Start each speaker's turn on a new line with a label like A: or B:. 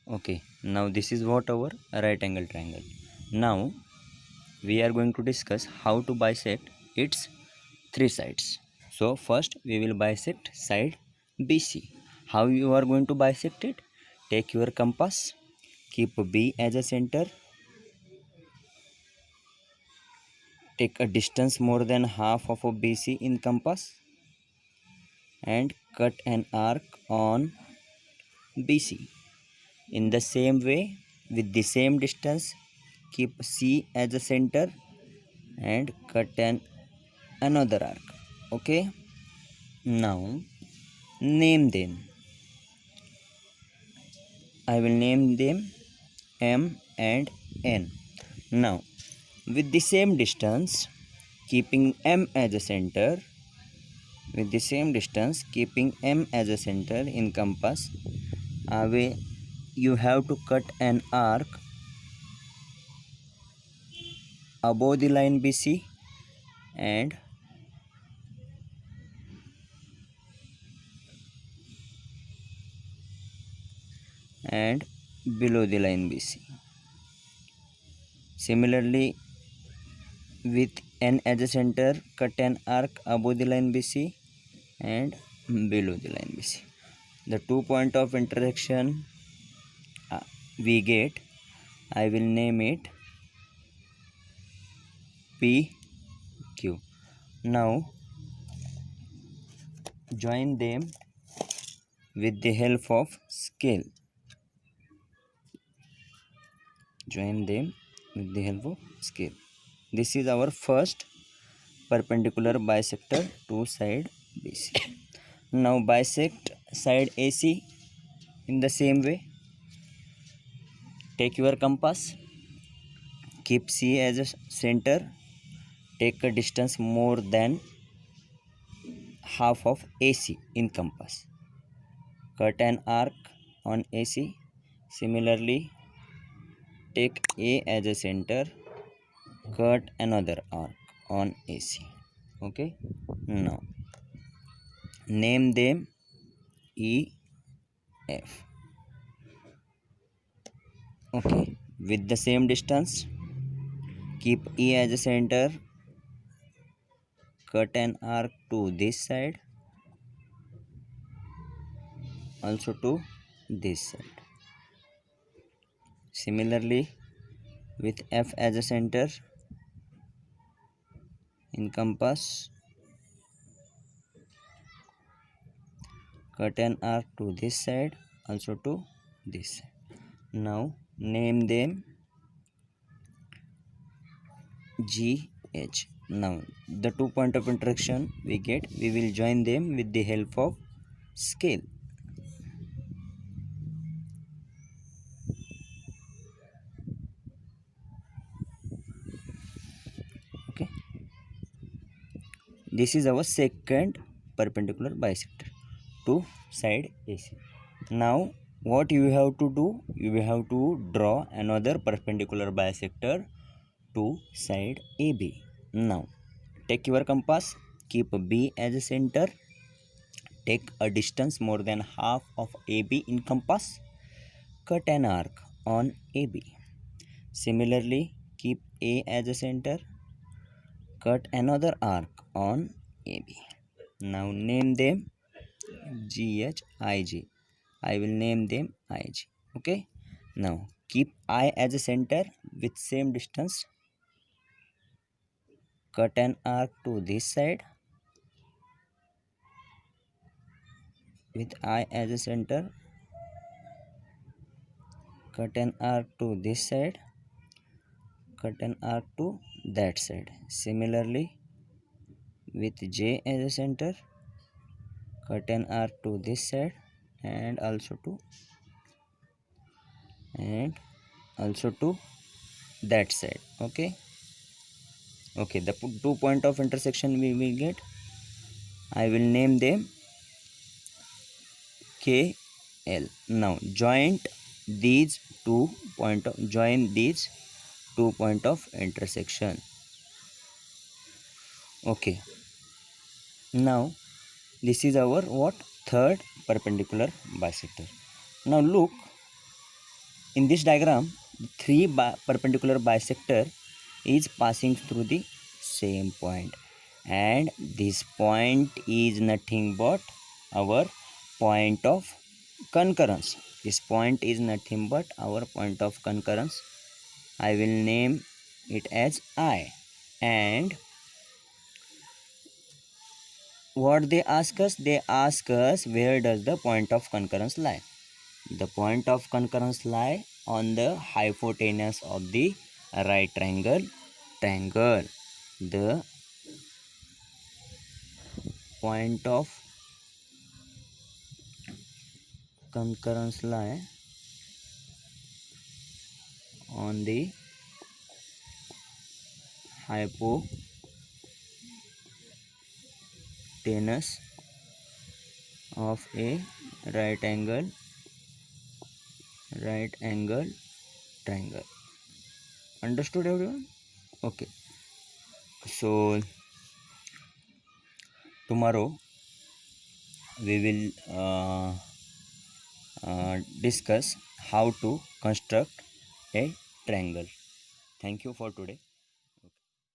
A: Okay, now this is what our right angle triangle. Now we are going to discuss how to bisect its three sides. So first we will bisect side BC. How you are going to bisect it? Take your compass, keep B as a center, take a distance more than half of a BC in compass and cut an arc on BC. In the same way, with the same distance, keep C as a center and cut another arc. Okay, now name them. I will name them M and N. Now, with the same distance, keeping M as a center, with the same distance, keeping M as a center in compass, you have to cut an arc above the line BC and below the line BC. Similarly, with N as a center, cut an arc above the line BC and below the line BC. The 2 point of intersection we get, I will name it PQ. Now join them with the help of scale. Join them with the help of scale. This is our first perpendicular bisector to side BC. Now bisect side AC in the same way. Take your compass, keep C as a center, take a distance more than half of AC in compass. Cut an arc on AC. Similarly, take A as a center, cut another arc on AC. Okay, now name them E, F. Okay, with the same distance, keep E as a center, cut an arc to this side, also to this side. Similarly, with F as a center in compass, cut an arc to this side, also to this side. Now name them G, H. Now the 2 point of intersection we get, we will join them with the help of scale. Okay, this is our second perpendicular bisector to side AC. Now what you have to do, you have to draw another perpendicular bisector to side AB. Now take your compass, keep B as a center, take a distance more than half of AB in compass, cut an arc on AB. Similarly, keep A as a center, cut another arc on AB. Now name them GH, IG. I will name them IG. Okay. Now keep I as a center with same distance, cut an arc to this side with I as a center, cut an arc to this side, cut an arc to that side. Similarly, with J as a center, cut an arc to this side and also to that side. Okay, the 2 point of intersection we will get, I will name them KL. Now join these 2 point of intersection. Okay, now this is our third perpendicular bisector. Now look, In this diagram, three perpendicular bisector is passing through the same point, and this point is nothing but our point of concurrence. This point is nothing but our point of concurrence. I will name it as I. And what they ask us? They ask us, where does the point of concurrence lie? The point of concurrence lie on the hypotenuse of the right triangle. The point of concurrence lie on the hypotenuse of a right angle triangle. Understood, everyone? Okay. So tomorrow we will discuss how to construct a triangle. Thank you for today.